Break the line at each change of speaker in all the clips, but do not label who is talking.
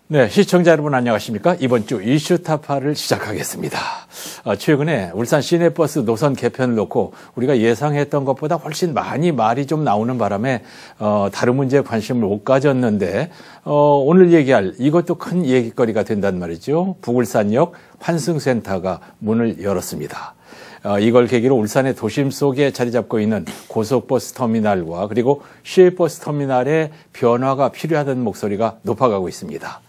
네, 시청자 여러분 안녕하십니까? 이번 주 이슈타파를 시작하겠습니다. 최근에 울산 시내버스 노선 개편을 놓고 우리가 예상했던 것보다 훨씬 많이 말이 좀 나오는 바람에 다른 문제에 관심을 못 가졌는데 오늘 얘기할 이것도 큰 얘기거리가 된단 말이죠. 북울산역 환승센터가 문을 열었습니다. 이걸 계기로 울산의 도심 속에 자리 잡고 있는 고속버스 터미널과 그리고 시외버스 터미널의 변화가 필요하다는 목소리가 높아가고 있습니다.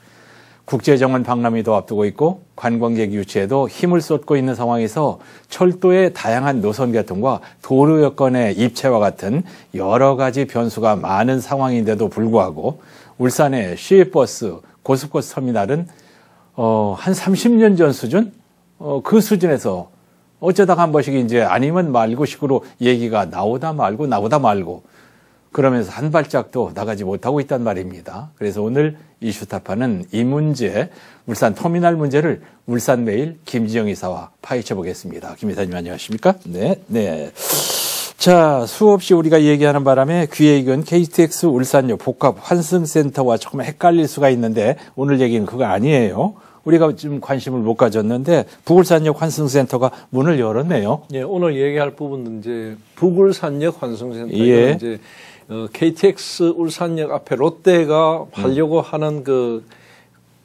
국제정원 박람회도 앞두고 있고 관광객 유치에도 힘을 쏟고 있는 상황에서 철도의 다양한 노선 개통과 도로 여건의 입체와 같은 여러 가지 변수가 많은 상황인데도 불구하고 울산의 시외버스, 고속버스 터미널은 한 30년 전 수준? 그 수준에서 어쩌다가 한 번씩 이제 아니면 말고식으로 얘기가 나오다 말고 그러면서 한 발짝도 나가지 못하고 있단 말입니다. 그래서 오늘 이슈타파는 이 문제, 울산 터미널 문제를 울산매일 김지영 이사와 파헤쳐 보겠습니다. 김 이사님 안녕하십니까? 네. 자, 수없이 우리가 얘기하는 바람에 귀에 익은 KTX 울산역 복합 환승센터와 조금 헷갈릴 수가 있는데 오늘 얘기는 그거 아니에요. 우리가 좀 관심을 못 가졌는데 북울산역 환승센터가 문을 열었네요.
예, 오늘 얘기할 부분은 이제 북울산역 환승센터.
예.
이제 KTX 울산역 앞에 롯데가 하려고 하는 그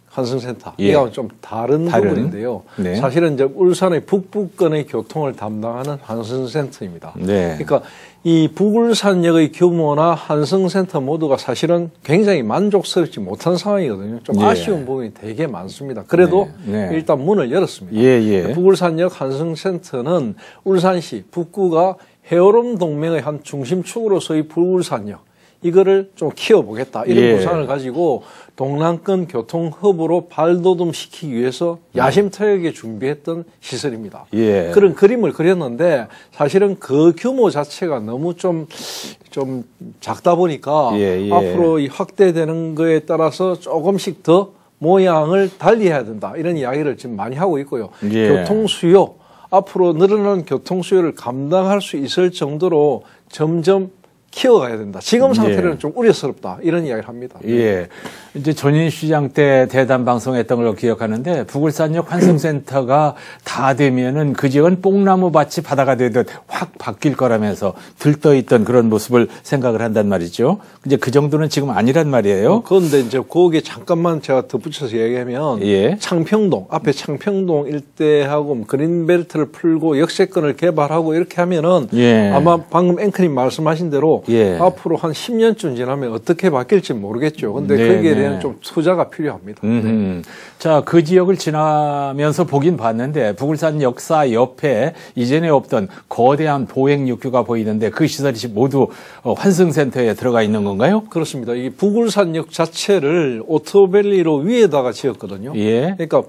환승센터.
예.
이거는 좀 다른 부분인데요.
네.
사실은 이제 울산의 북부권의 교통을 담당하는 환승센터입니다.
네.
그러니까 이 북울산역의 규모나 환승센터 모두가 사실은 굉장히 만족스럽지 못한 상황이거든요. 좀
예.
아쉬운 부분이 되게 많습니다. 그래도
네.
일단 문을 열었습니다.
예.
북울산역 환승센터는 울산시 북구가 해오름 동맹의 한 중심축으로서의 북울산역 이거를 좀 키워보겠다 이런 구상을 가지고 동남권 교통 허브로 발돋움시키기 위해서 야심차게 준비했던 시설입니다. 그런 그림을 그렸는데 사실은 그 규모 자체가 너무 좀 작다 보니까 앞으로 이 확대되는 거에 따라서 조금씩 더 모양을 달리해야 된다 이런 이야기를 지금 많이 하고 있고요. 교통 수요 앞으로 늘어나는 교통 수요를 감당할 수 있을 정도로 점점 키워가야 된다. 지금 상태로는 좀 우려스럽다. 이런 이야기를 합니다.
예. 이제 전인시장 때 대담 방송했던 걸 기억하는데 북울산역 환승센터가 다 되면은 그 지역은 뽕나무 밭이 바다가 되듯 확 바뀔 거라면서 들떠있던 그런 모습을 생각을 한단 말이죠. 이제 그 정도는 지금 아니란 말이에요.
그런데 이제 거기에 잠깐만 제가 덧붙여서 얘기하면 창평동, 앞에 창평동 일대하고 그린벨트를 풀고 역세권을 개발하고 이렇게 하면은 아마 방금 앵커님 말씀하신 대로 앞으로 한 10년쯤 지나면 어떻게 바뀔지 모르겠죠. 근데 거기에 대한 좀 투자가 필요합니다.
자, 그 지역을 지나면서 보긴 봤는데 북울산 역사 옆에 이전에 없던 거대한 보행 육교가 보이는데 그 시설이 모두 환승센터에 들어가 있는 건가요?
그렇습니다. 이 북울산역 자체를 오토밸리로 위에다가 지었거든요. 그러니까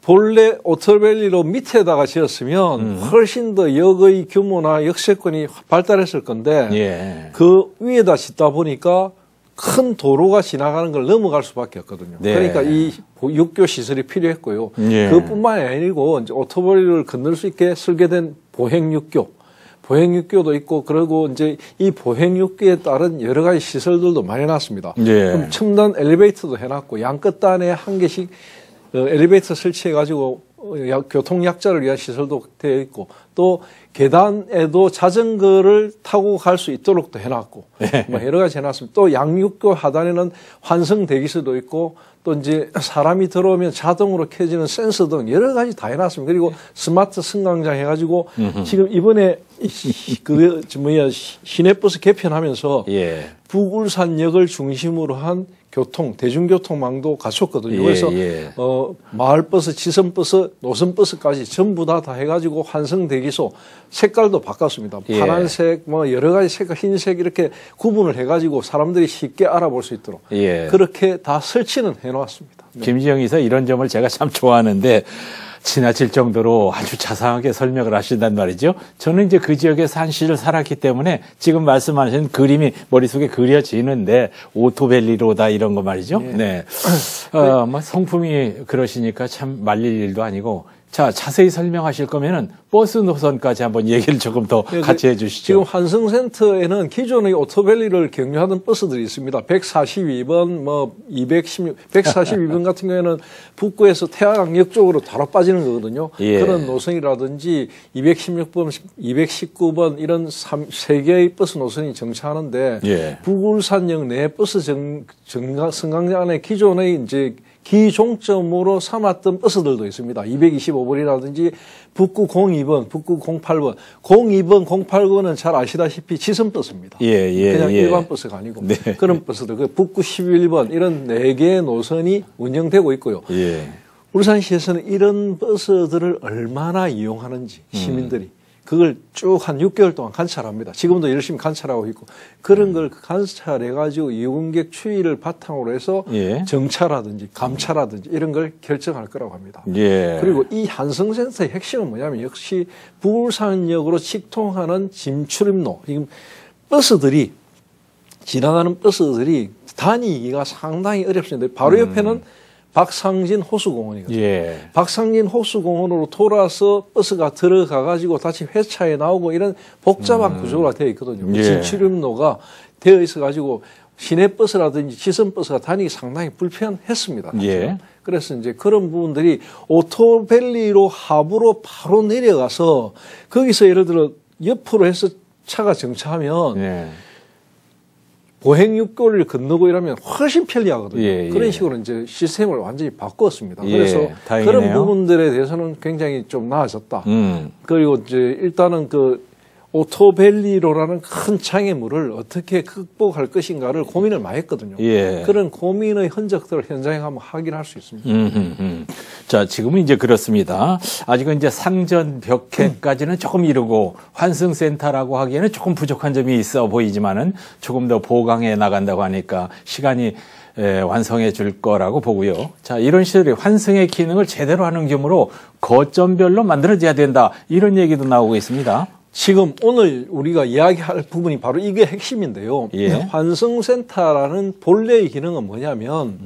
본래 오토밸리로 밑에다가 지었으면 훨씬 더 역의 규모나 역세권이 발달했을 건데 그 위에다 짓다 보니까 큰 도로가 지나가는 걸 넘어갈 수밖에 없거든요. 그러니까 이 육교 시설이 필요했고요. 그뿐만이 아니고 이제 오토밸리를 건널 수 있게 설계된 보행육교도 있고 그리고 이제 이 보행육교에 따른 여러 가지 시설들도 마련해놨습니다. 그럼 첨단 엘리베이터도 해놨고 양끝단에 한 개씩 엘리베이터 설치해가지고 교통약자를 위한 시설도 되어 있고 또 계단에도 자전거를 타고 갈 수 있도록도 해놨고 뭐 여러 가지 해놨습니다. 또 양육교 하단에는 환승 대기실도 있고 또 이제 사람이 들어오면 자동으로 켜지는 센서 등 여러 가지 다 해놨습니다. 그리고 스마트 승강장 해가지고 지금 이번에 시내버스 개편하면서 북울산역을 중심으로 한 대중교통망도 갖췄거든요. 그래서 마을버스, 지선버스, 노선버스까지 전부 다 해가지고 환승대기소 색깔도 바꿨습니다. 파란색, 뭐 여러 가지 색깔, 흰색 이렇게 구분을 해가지고 사람들이 쉽게 알아볼 수 있도록 그렇게 다 설치는 해놓았습니다.
김지영 이사 이런 점을 제가 참 좋아하는데 지나칠 정도로 아주 자상하게 설명을 하신단 말이죠. 저는 이제 그 지역에서 한 시절 살았기 때문에 지금 말씀하신 그림이 머릿속에 그려지는데 오토밸리로다 이런 거 말이죠. 뭐 성품이 그러시니까 참 말릴 일도 아니고 자, 자세히 설명하실 거면은 버스 노선까지 한번 얘기를 조금 더 같이 해 주시죠.
지금 환승센터에는 기존의 오토밸리를 경유하던 버스들이 있습니다. 142번, 뭐 216, 142번 같은 경우에는 북구에서 태화강역 쪽으로 바로 빠지는 거거든요.
예.
그런 노선이라든지 216번, 219번 이런 3개의 버스 노선이 정차하는데
예.
북울산역 내 버스 승강장 안에 기존의 이제 기종점으로 삼았던 버스들도 있습니다. 225번이라든지 북구 02번, 북구 08번. 02번, 08번은 잘 아시다시피 지선버스입니다. 그냥 일반 버스가 아니고
네.
그런 버스들. 북구 11번 이런 4개의 노선이 운영되고 있고요.
예.
울산시에서는 이런 버스들을 얼마나 이용하는지 시민들이 그걸 쭉 한 6개월 동안 관찰합니다. 지금도 열심히 관찰하고 있고 그런 걸 관찰해가지고 이용객 추이를 바탕으로 해서
예.
정차라든지 감차라든지 이런 걸 결정할 거라고 합니다.
예.
그리고 이 한성센터의 핵심은 뭐냐면 역시 북울산역으로 직통하는 짐 출입로. 지금 버스들이 지나가는 버스들이 다니기가 상당히 어렵습니다. 바로 옆에는 박상진 호수공원이거든요.
예.
박상진 호수공원으로 돌아서 버스가 들어가가지고 다시 회차에 나오고 이런 복잡한 구조가 되어 있거든요.
예.
진출입로가 되어 있어가지고 시내버스라든지 지선버스가 다니기 상당히 불편했습니다.
예.
그래서 이제 그런 부분들이 오토밸리로 하부로 바로 내려가서 거기서 예를 들어 옆으로 해서 차가 정차하면
예.
보행육교를 건너고 이러면 훨씬 편리하거든요.
예.
그런 식으로 이제 시스템을 완전히 바꾸었습니다.
예.
그래서
다행이네요.
그런 부분들에 대해서는 굉장히 좀 나아졌다. 그리고 이제 일단은 그 오토밸리로라는 큰 장애물을 어떻게 극복할 것인가를 고민을 많이 했거든요.
예.
그런 고민의 흔적들을 현장에 가면 확인할 수 있습니다.
자, 지금은 이제 그렇습니다. 아직은 이제 상전 벽해까지는 조금 이르고 환승센터라고 하기에는 조금 부족한 점이 있어 보이지만은 조금 더 보강해 나간다고 하니까 시간이 완성해 줄 거라고 보고요. 자, 이런 시설이 환승의 기능을 제대로 하는 규모로 거점별로 만들어져야 된다. 이런 얘기도 나오고 있습니다.
지금 오늘 우리가 이야기할 부분이 바로 이게 핵심인데요.
예.
환승센터라는 본래의 기능은 뭐냐면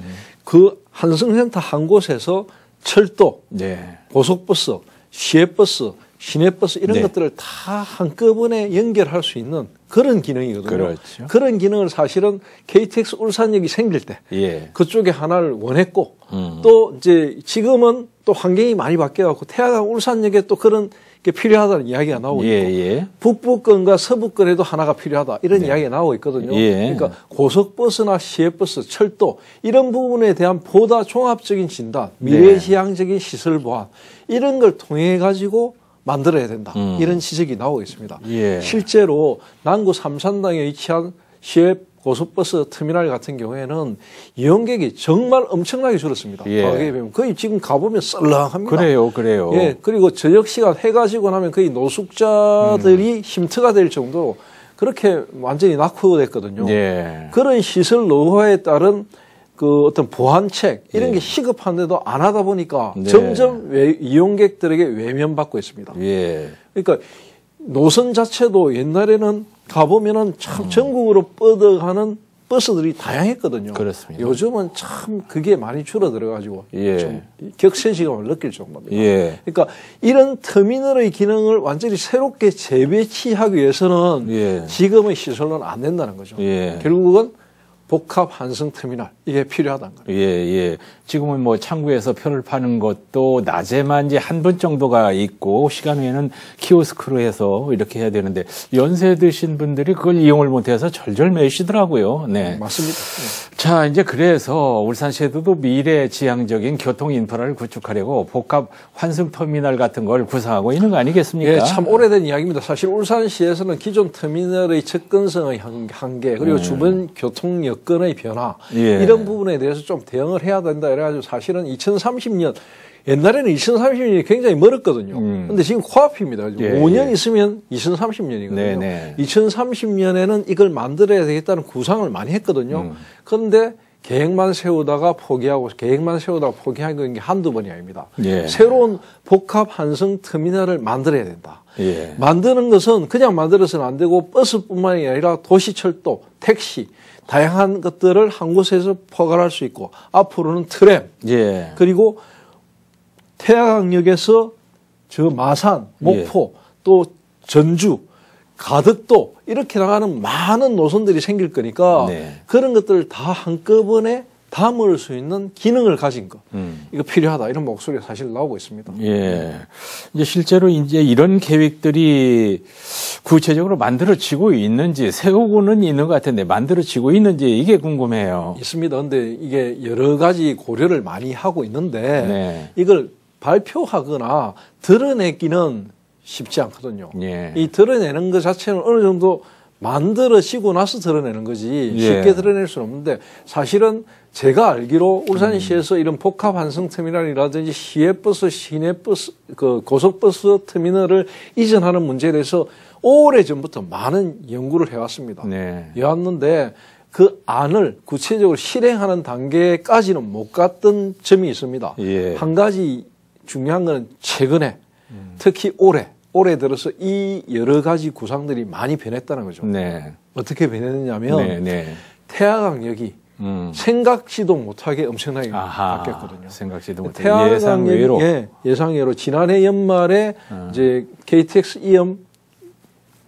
그 환승센터 한 곳에서 철도,
네.
고속버스, 시외버스, 시내버스 이런
네.
것들을 다 한꺼번에 연결할 수 있는 그런 기능이거든요.
그렇죠.
그런 기능을 사실은 KTX 울산역이 생길 때
예.
그쪽에 하나를 원했고 또 이제 지금은 또 환경이 많이 바뀌어갖고 태화강 울산역에 또 그런 게 필요하다는 이야기가 나오고
예,
있고
예.
북부권과 서부권에도 하나가 필요하다 이런 이야기가 나오고 있거든요.
예.
그러니까 고속버스나 시외버스, 철도 이런 부분에 대한 보다 종합적인 진단, 미래지향적인 시설 보완 이런 걸 통해 가지고 만들어야 된다. 이런 지적이 나오고 있습니다.
예.
실제로 남구 삼산당에 위치한 시외 고속버스 터미널 같은 경우에는 이용객이 정말 엄청나게 줄었습니다.
예.
과거에 비하면 거의 지금 가보면 썰렁합니다.
그래요.
예, 그리고 저녁 시간 해가지고 나면 거의 노숙자들이 쉼터가 될 정도로 그렇게 완전히 낙후됐거든요.
예.
그런 시설 노후화에 따른 그 어떤 보완책 이런 게 시급한데도 안 하다 보니까
네.
점점 이용객들에게 외면받고 있습니다.
예.
그러니까 노선 자체도 옛날에는 가보면은 참 전국으로 뻗어가는 버스들이 다양했거든요.
그렇습니다.
요즘은 참 그게 많이 줄어들어가지고
예.
좀 격세지감을 느낄 정도입니다.
예.
그러니까 이런 터미널의 기능을 완전히 새롭게 재배치하기 위해서는
예.
지금의 시설로는 안 된다는 거죠.
예.
결국은 복합 환승 터미널 이게 필요하다는 거예요.
예. 지금은 뭐 창구에서 표를 파는 것도 낮에만 이제 한 번 정도가 있고 시간 외에는 키오스크로 해서 이렇게 해야 되는데 연세 드신 분들이 그걸 이용을 못해서 절절매시더라고요. 네.
맞습니다.
자, 이제 그래서 울산시에도 미래지향적인 교통 인프라를 구축하려고 복합 환승 터미널 같은 걸 구상하고 있는 거 아니겠습니까?
예, 참 오래된 이야기입니다. 사실 울산시에서는 기존 터미널의 접근성의 한계 그리고 주변 교통 여건의 변화
예.
이런 부분에 대해서 좀 대응을 해야 된다 이래가지고 사실은 2030년 옛날에는 2030년이 굉장히 멀었거든요. 근데 지금 코앞입니다.
예,
5년
예.
있으면 2030년이거든요.
네네.
2030년에는 이걸 만들어야 되겠다는 구상을 많이 했거든요. 그런데 계획만 세우다가 포기하고 포기한 게 한두 번이 아닙니다.
예.
새로운 복합 환승 터미널을 만들어야 된다.
예.
만드는 것은 그냥 만들어서는 안 되고 버스뿐만이 아니라 도시철도, 택시 다양한 것들을 한 곳에서 포괄할 수 있고 앞으로는 트램
예.
그리고 태화강역에서 저 마산, 목포, 또 전주, 가덕도 이렇게 나가는 많은 노선들이 생길 거니까 그런 것들을 다 한꺼번에 담을 수 있는 기능을 가진 거. 이거 필요하다. 이런 목소리가 사실 나오고 있습니다.
예. 이제 실제로 이제 이런 계획들이 구체적으로 만들어지고 있는지 세우고는 있는 것 같은데 만들어지고 있는지 이게 궁금해요.
있습니다. 근데 이게 여러 가지 고려를 많이 하고 있는데 이걸 발표하거나 드러내기는 쉽지 않거든요. 이 드러내는 것 자체는 어느 정도 만들어지고 나서 드러내는 거지 쉽게 드러낼 수는 없는데 사실은 제가 알기로 울산시에서 이런 복합 환승터미널이라든지 시외버스, 시내버스, 고속버스 터미널을 이전하는 문제에 대해서 오래전부터 많은 연구를 해왔습니다. 해왔는데 그 안을 구체적으로 실행하는 단계까지는 못 갔던 점이 있습니다. 한 가지 중요한 건 최근에 특히 올해 들어서 이 여러 가지 구상들이 많이 변했다는 거죠. 어떻게 변했느냐면 태화강역이 생각지도 못하게 엄청나게 바뀌었거든요.
생각지도 못하게 예상외로.
예상외로 지난해 연말에 이제 KTX 이염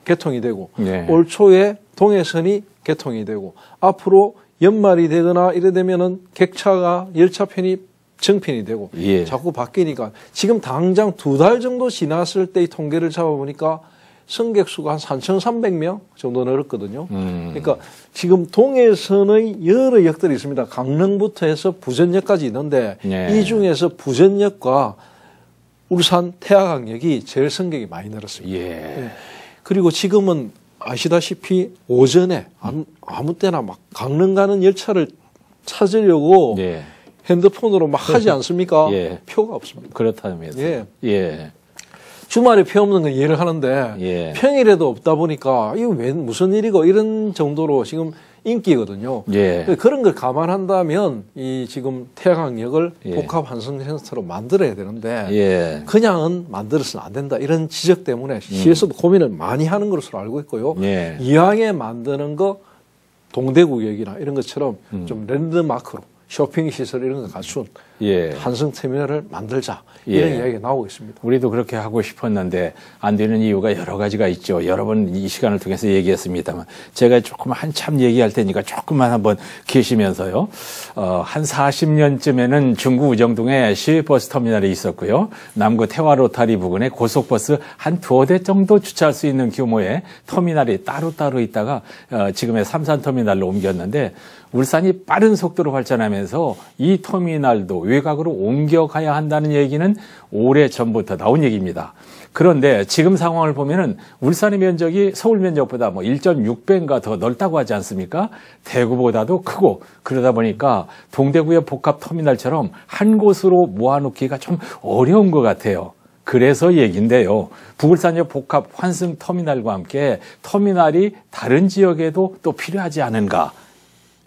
개통이 되고 올 초에 동해선이 개통이 되고 앞으로 연말이 되거나 이래 되면은 객차가 열차 편이 정편이 되고 자꾸 바뀌니까 지금 당장 2달 정도 지났을 때의 통계를 잡아보니까 승객 수가 한 3,300명 정도 늘었거든요. 그러니까 지금 동해선의 여러 역들이 있습니다. 강릉부터 해서 부전역까지 있는데 이 중에서 부전역과 울산 태화강역이 제일 승객이 많이 늘었습니다. 그리고 지금은 아시다시피 오전에 아무 때나 막 강릉 가는 열차를 찾으려고 핸드폰으로 막 하지 않습니까? 표가 없습니다.
그렇다면서.
주말에 표 없는 건 이해를 하는데 평일에도 없다 보니까 이거 왜 무슨 일이고 이런 정도로 지금 인기거든요. 그런 걸 감안한다면 이 지금 태화강역을 복합 환승센터로 만들어야 되는데 그냥은 만들어서는 안 된다. 이런 지적 때문에 시에서도 고민을 많이 하는 것으로 알고 있고요. 이왕에 만드는 거 동대구역이나 이런 것처럼 좀 랜드마크로 쇼핑 시설 이런 거 갖춘 환승터미널을 만들자 이런 이야기가 나오고 있습니다.
우리도 그렇게 하고 싶었는데 안 되는 이유가 여러 가지가 있죠. 여러 번 이 시간을 통해서 얘기했습니다만 제가 조금 한참 얘기할 테니까 조금만 한번 계시면서요. 한 40년쯤에는 중구 우정동에 시외버스 터미널이 있었고요. 남구 태화 로타리 부근에 고속버스 한 2대 정도 주차할 수 있는 규모의 터미널이 따로따로 있다가 지금의 삼산터미널로 옮겼는데 울산이 빠른 속도로 발전하면서 이 터미널도 외곽으로 옮겨가야 한다는 얘기는 오래전부터 나온 얘기입니다. 그런데 지금 상황을 보면은 울산의 면적이 서울 면적보다 뭐 1.6배인가 더 넓다고 하지 않습니까? 대구보다도 크고 그러다 보니까 동대구의 복합 터미널처럼 한 곳으로 모아놓기가 좀 어려운 것 같아요. 그래서 얘기인데요. 부울산역 복합 환승 터미널과 함께 터미널이 다른 지역에도 또 필요하지 않은가?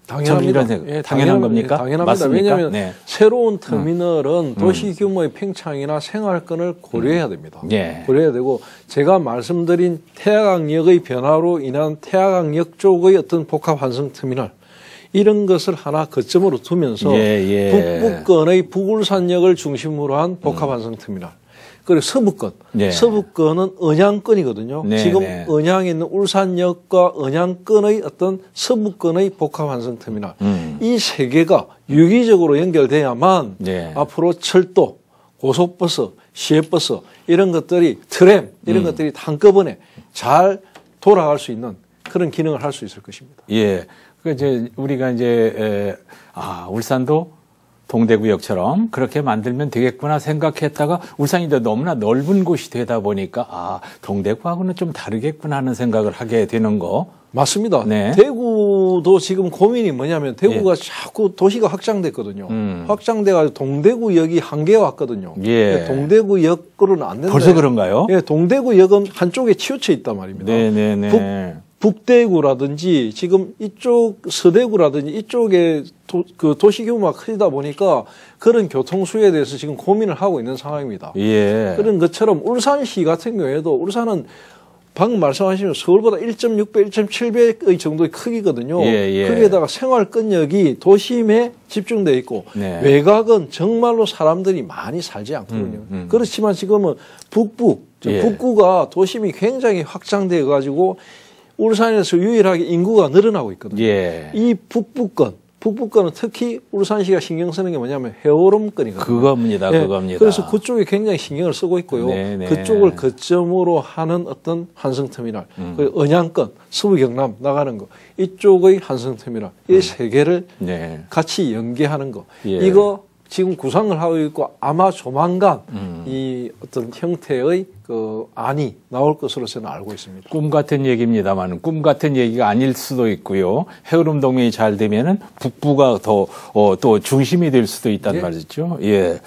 당연합니다.
당연한 겁니까?
당연합니다.
맞습니까?
왜냐하면 새로운 터미널은 도시 규모의 팽창이나 생활권을 고려해야 됩니다. 고려해야 되고 제가 말씀드린 태화강역의 변화로 인한 태화강역 쪽의 어떤 복합 환승 터미널 이런 것을 하나 거점으로 두면서 북부권의 북울산역을 중심으로 한 복합 환승 터미널 그리고 서부권, 서부권은 언양권이거든요. 지금 언양에 있는 울산역과 언양권의 어떤 서부권의 복합 환승 터미널 이 세 개가 유기적으로 연결돼야만 앞으로 철도, 고속버스, 시외버스 이런 것들이 트램 이런 것들이 한꺼번에 잘 돌아갈 수 있는 그런 기능을 할 수 있을 것입니다.
그 이제 우리가 이제 울산도 동대구역처럼 그렇게 만들면 되겠구나 생각했다가 울산이 너무나 넓은 곳이 되다 보니까 동대구하고는 좀 다르겠구나 하는 생각을 하게 되는 거.
맞습니다. 대구도 지금 고민이 뭐냐면 대구가 자꾸 도시가 확장됐거든요. 확장돼가지고 동대구역이 한계가 왔거든요. 동대구역으로는 안 된다.
벌써 그런가요?
동대구역은 한쪽에 치우쳐 있단 말입니다. 북대구라든지 지금 이쪽 서대구라든지 이쪽에 도시 규모가 크다 보니까 그런 교통수에 대해서 지금 고민을 하고 있는 상황입니다. 그런 것처럼 울산시 같은 경우에도 울산은 방금 말씀하신 서울보다 1.6배, 1.7배의 정도의 크기거든요. 거기에다가 생활권역이 도심에 집중되어 있고
네.
외곽은 정말로 사람들이 많이 살지 않거든요. 그렇지만 지금은 북구가 도심이 굉장히 확장되어 가지고 울산에서 유일하게 인구가 늘어나고 있거든요. 이 북부권은 특히 울산시가 신경 쓰는 게 뭐냐면 해오름권이거든요.
그겁니다.
그래서 그쪽에 굉장히 신경을 쓰고 있고요. 그쪽을 거점으로 하는 어떤 환승터미널, 그리고 언양권, 서부 경남 나가는 거, 이쪽의 환승터미널, 이 세 개를 같이 연계하는 거. 이거 지금 구상을 하고 있고 아마 조만간 이 어떤 형태의 그 안이 나올 것으로 저는 알고 있습니다.
꿈 같은 얘기입니다만 꿈 같은 얘기가 아닐 수도 있고요. 해오름 동맹이 잘 되면은 북부가 더 또 중심이 될 수도 있단 말이죠. 예.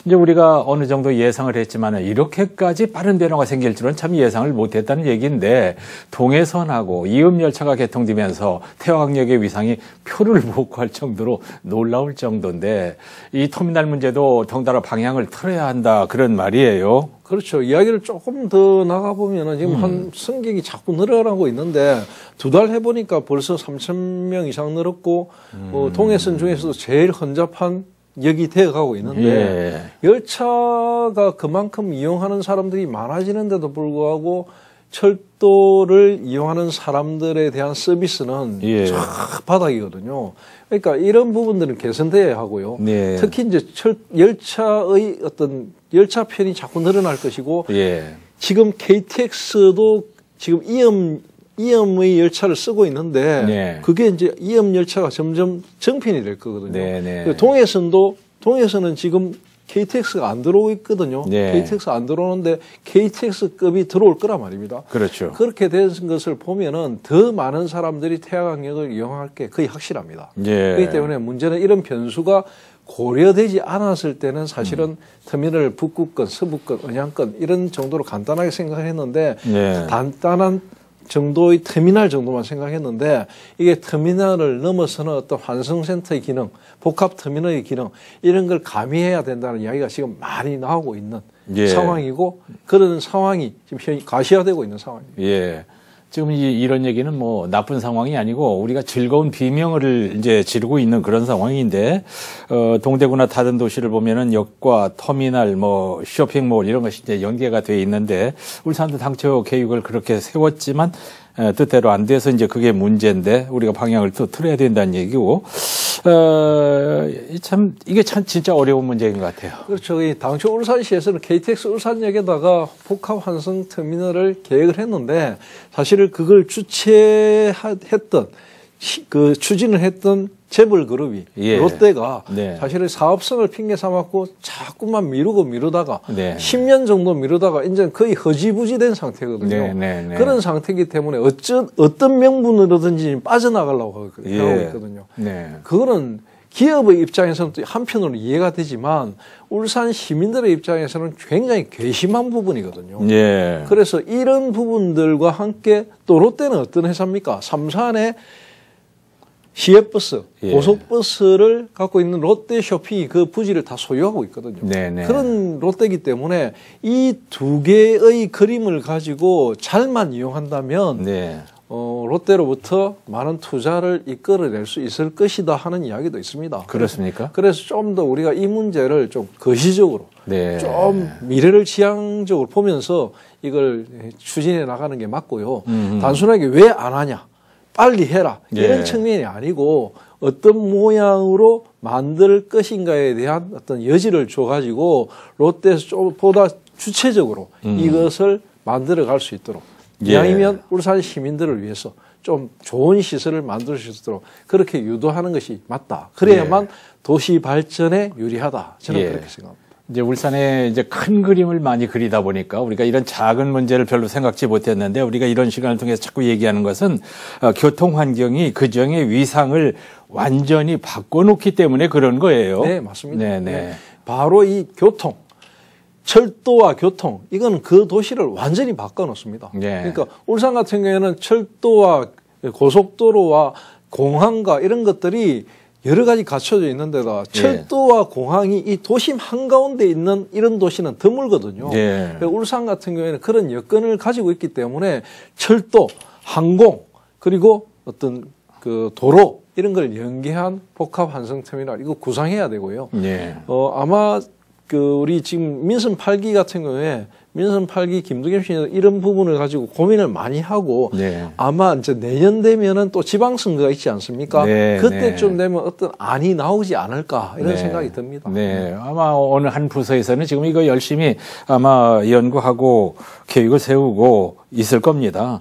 이제 우리가 어느 정도 예상을 했지만 이렇게까지 빠른 변화가 생길 줄은 참 예상을 못했다는 얘기인데 동해선하고 이음열차가 개통되면서 태화강역의 위상이 표를 못 구할 정도로 놀라울 정도인데 이 터미널 문제도 덩달아 방향을 틀어야 한다 그런 말이에요.
그렇죠. 이야기를 조금 더 나가보면은 지금 한 승객이 자꾸 늘어나고 있는데 두 달 해보니까 벌써 3,000명 이상 늘었고 동해선 중에서도 제일 혼잡한 역이 되어가고 있는데 열차가 그만큼 이용하는 사람들이 많아지는데도 불구하고 철도를 이용하는 사람들에 대한 서비스는 쫙 바닥이거든요. 그러니까 이런 부분들은 개선돼야 하고요. 특히 이제 열차의 어떤 열차편이 자꾸 늘어날 것이고 지금 KTX도 지금 이음의 열차를 쓰고 있는데 그게 이제 이음 열차가 점점 정편이 될 거거든요. 동해선은 지금 KTX가 안 들어오고 있거든요. KTX가 안 들어오는데 KTX급이 들어올 거란 말입니다.
그렇죠.
그렇게 된 것을 보면은 더 많은 사람들이 태화강역을 이용할 게 거의 확실합니다. 그렇기 때문에 문제는 이런 변수가 고려되지 않았을 때는 사실은 터미널 북구권, 서부권, 언양권 이런 정도로 간단하게 생각했는데 간단한 정도의 터미널 정도만 생각했는데 이게 터미널을 넘어서는 어떤 환승센터의 기능, 복합 터미널의 기능 이런 걸 가미해야 된다는 이야기가 지금 많이 나오고 있는 상황이고 그런 상황이 지금 가시화되고 있는 상황입니다.
지금 이런 얘기는 뭐 나쁜 상황이 아니고 우리가 즐거운 비명을 이제 지르고 있는 그런 상황인데, 동대구나 다른 도시를 보면은 역과 터미널, 뭐 쇼핑몰 이런 것이 이제 연계가 돼 있는데 울산도 당초 계획을 그렇게 세웠지만 뜻대로 안 돼서 이제 그게 문제인데 우리가 방향을 또 틀어야 된다는 얘기고, 이게 참 진짜 어려운 문제인 것 같아요.
그렇죠. 이 당초 울산시에서는 KTX 울산역에다가 복합 환승 터미널을 계획을 했는데 사실은 그걸 주최했던 그 추진을 했던 재벌 그룹이 롯데가 사실은 사업성을 핑계 삼았고 자꾸만 미루다가 10년 정도 미루다가 이제 거의 허지부지된 상태거든요. 그런 상태이기 때문에 어떤 명분으로든지 빠져나가려고 하고 있거든요. 그거는 기업의 입장에서는 또 한편으로 이해가 되지만 울산 시민들의 입장에서는 굉장히 괘씸한 부분이거든요. 그래서 이런 부분들과 함께 또 롯데는 어떤 회사입니까? 삼산의 시외버스, 고속버스를 갖고 있는 롯데 쇼핑이 그 부지를 다 소유하고 있거든요. 그런 롯데이기 때문에 이 두 개의 그림을 가지고 잘만 이용한다면 롯데로부터 많은 투자를 이끌어낼 수 있을 것이다 하는 이야기도 있습니다.
그렇습니까?
그래서 좀 더 우리가 이 문제를 좀 거시적으로 좀 미래를 지향적으로 보면서 이걸 추진해 나가는 게 맞고요. 단순하게 왜 안 하냐? 빨리 해라. 이런 측면이 아니고 어떤 모양으로 만들 것인가에 대한 어떤 여지를 줘가지고 롯데에서 보다 주체적으로 이것을 만들어 갈 수 있도록 이왕이면 울산 시민들을 위해서 좀 좋은 시설을 만들 수 있도록 그렇게 유도하는 것이 맞다. 그래야만 도시 발전에 유리하다. 저는 그렇게 생각합니다.
이제 울산에 이제 큰 그림을 많이 그리다 보니까 우리가 이런 작은 문제를 별로 생각지 못했는데 우리가 이런 시간을 통해서 자꾸 얘기하는 것은 교통 환경이 그정의 위상을 완전히 바꿔놓기 때문에 그런 거예요.
네, 맞습니다. 바로 이 교통, 철도와 교통, 이건 그 도시를 완전히 바꿔놓습니다. 그러니까 울산 같은 경우에는 철도와 고속도로와 공항과 이런 것들이 여러 가지 갖춰져 있는데다 철도와 공항이 이 도심 한가운데 있는 이런 도시는 드물거든요.
예.
울산 같은 경우에는 그런 여건을 가지고 있기 때문에 철도, 항공, 그리고 어떤 그 도로 이런 걸 연계한 복합 환승터미널 이거 구상해야 되고요.
예.
아마 그 우리 지금 민선 8기 같은 경우에 민선 8기 김두겸 씨는 이런 부분을 가지고 고민을 많이 하고
네.
아마 이제 내년 되면은 또 지방선거가 있지 않습니까?
네,
그때쯤
네.
되면 어떤 안이 나오지 않을까 이런
네.
생각이 듭니다.
네. 아마 어느 한 부서에서는 지금 이거 열심히 아마 연구하고 계획을 세우고 있을 겁니다.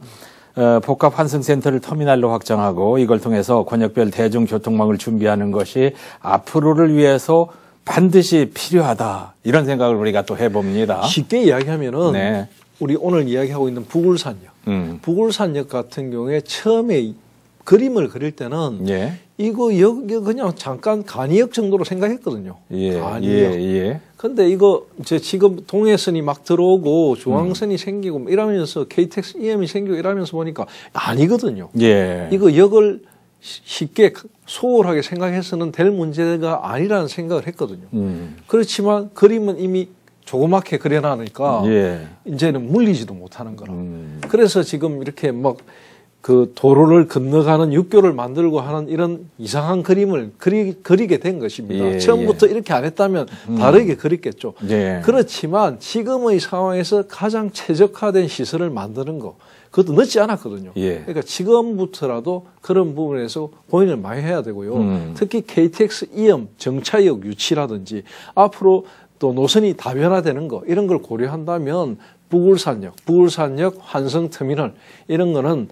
복합 환승센터를 터미널로 확장하고 이걸 통해서 권역별 대중교통망을 준비하는 것이 앞으로를 위해서 반드시 필요하다 이런 생각을 우리가 또 해봅니다.
쉽게 이야기하면은
네.
우리 오늘 이야기하고 있는 북울산역, 북울산역 같은 경우에 처음에 그림을 그릴 때는
예.
이거 여기 그냥 잠깐 간이역 정도로 생각했거든요.
예.
간이역.
예.
근데 이거 이제 지금 동해선이 막 들어오고 중앙선이 생기고 이러면서 KTX EM이 생기고 이러면서 보니까 아니거든요.
예.
이거 역을 쉽게 소홀하게 생각해서는 될 문제가 아니라는 생각을 했거든요. 그렇지만 그림은 이미 조그맣게 그려놔니까
예.
이제는 물리지도 못하는 거라. 그래서 지금 이렇게 막 그 도로를 건너가는 육교를 만들고 하는 이런 이상한 그림을 그리게 된 것입니다.
예,
처음부터 이렇게 안 했다면 다르게 그렸겠죠.
예.
그렇지만 지금의 상황에서 가장 최적화된 시설을 만드는 거 그것도 늦지 않았거든요.
예.
그러니까 지금부터라도 그런 부분에서 고민을 많이 해야 되고요. 특히 KTX 이염 정차역 유치라든지 앞으로 또 노선이 다변화되는 거 이런 걸 고려한다면 북울산역, 환승터미널 이런 거는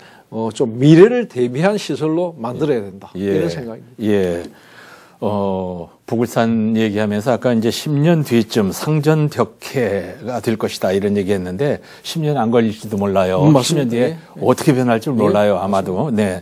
좀 미래를 대비한 시설로 만들어야 된다.
예.
이런 생각입니다.
예. 북울산 얘기하면서 아까 이제 10년 뒤쯤 상전벽해가 될 것이다 이런 얘기했는데 10년 안 걸릴지도 몰라요. 10년 뒤에
네.
어떻게 변할 줄 몰라요. 아마도. 네.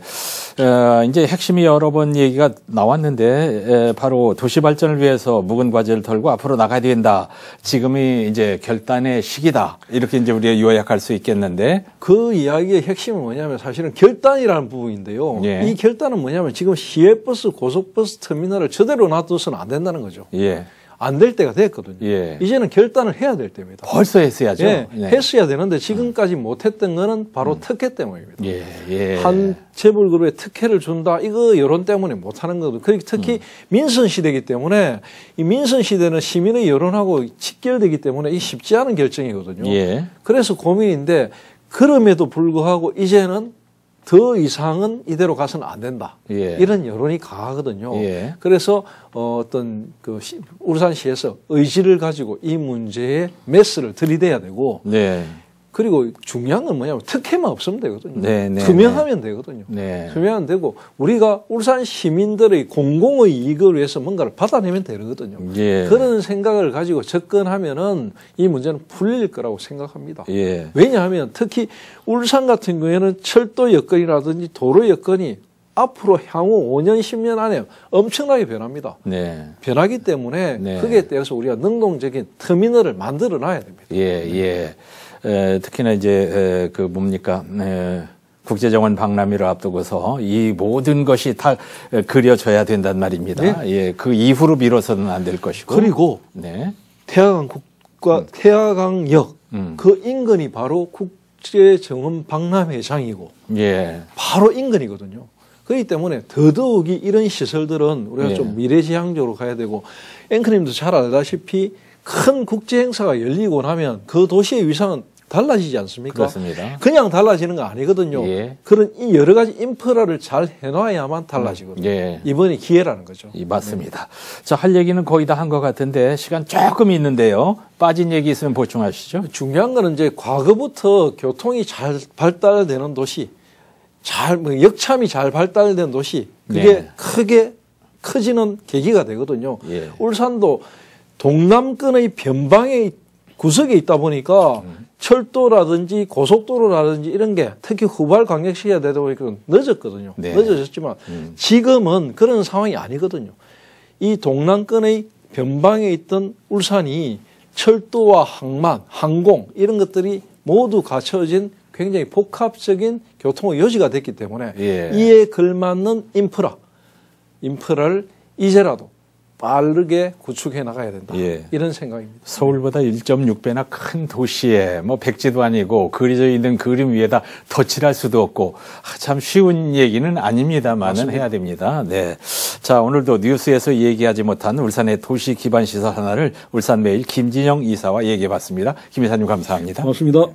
이제 핵심이 여러 번 얘기가 나왔는데 바로 도시 발전을 위해서 묵은 과제를 털고 앞으로 나가야 된다. 지금이 이제 결단의 시기다. 이렇게 이제 우리가 요약할 수 있겠는데
그 이야기의 핵심은 뭐냐면 사실은 결단이라는 부분인데요.
예.
이 결단은 뭐냐면 지금 시외버스, 고속버스 터미널을 저대로 놔둬서는 안 된다는 거죠.
예.
안 될 때가 됐거든요.
예.
이제는 결단을 해야 될 때입니다.
벌써 했어야죠.
예,
네.
했어야 되는데 지금까지 못했던 거는 바로 특혜 때문입니다.
예. 예.
한 재벌그룹에 특혜를 준다. 이거 여론 때문에 못하는 거거든요. 그리고 특히 민선 시대이기 때문에 이 민선 시대는 시민의 여론하고 직결되기 때문에 이 쉽지 않은 결정이거든요.
예.
그래서 고민인데 그럼에도 불구하고 이제는 더 이상은 이대로 가서는 안 된다.
예.
이런 여론이 강하거든요.
예.
그래서 어떤 그 울산시에서 의지를 가지고 이 문제에 메스를 들이대야 되고
네.
그리고 중요한 건 뭐냐면 특혜만 없으면 되거든요.
네, 네,
투명하면 되거든요.
네.
투명하면 되고 우리가 울산 시민들의 공공의 이익을 위해서 뭔가를 받아내면 되거든요.
예.
그런 생각을 가지고 접근하면은 이 문제는 풀릴 거라고 생각합니다.
예.
왜냐하면 특히 울산 같은 경우에는 철도 여건이라든지 도로 여건이 앞으로 향후 5년, 10년 안에 엄청나게 변합니다.
네.
변하기 때문에
네.
거기에 대해서 우리가 능동적인 터미널을 만들어 놔야 됩니다.
예, 예. 특히나 이제 그 뭡니까 국제정원 박람회를 앞두고서 이 모든 것이 다 그려져야 된단 말입니다.
네.
예, 그 이후로 미뤄서는 안 될 것이고.
그리고
네.
태화강역 그 인근이 바로 국제정원 박람회장이고
예.
바로 인근이거든요. 그렇기 때문에 더더욱이 이런 시설들은 우리가
예.
좀 미래지향적으로 가야 되고 앵커님도 잘 알다시피 큰 국제 행사가 열리고 나면 그 도시의 위상은 달라지지 않습니까?
그렇습니다.
그냥 달라지는 거 아니거든요.
예.
그런 이 여러 가지 인프라를 잘 해놔야만 달라지거든요.
예.
이번이 기회라는 거죠.
맞습니다. 자, 할 얘기는 거의 다 한 것 같은데 시간 조금 있는데요. 빠진 얘기 있으면 보충하시죠.
중요한 거는 이제 과거부터 교통이 잘 발달되는 도시, 역참이 잘 발달된 도시, 그게
네.
크게 커지는 계기가 되거든요.
예.
울산도 동남권의 변방의 구석에 있다 보니까 철도라든지 고속도로라든지 이런 게 특히 후발광역시가 되다 보니까 늦었거든요.
네.
늦어졌지만 지금은 그런 상황이 아니거든요. 이 동남권의 변방에 있던 울산이 철도와 항만, 항공 이런 것들이 모두 갖춰진 굉장히 복합적인 교통의 요지가 됐기 때문에
예.
이에 걸맞는 인프라를 이제라도 빠르게 구축해 나가야 된다.
예.
이런 생각입니다.
서울보다 1.6배나 큰 도시에 뭐 백지도 아니고 그려져 있는 그림 위에다 덧칠할 수도 없고 참 쉬운 얘기는 아닙니다만은
맞습니다.
해야 됩니다. 네. 자, 오늘도 뉴스에서 얘기하지 못한 울산의 도시 기반 시설 하나를 울산매일 김진영 이사와 얘기해 봤습니다. 김 이사님 감사합니다.
고맙습니다.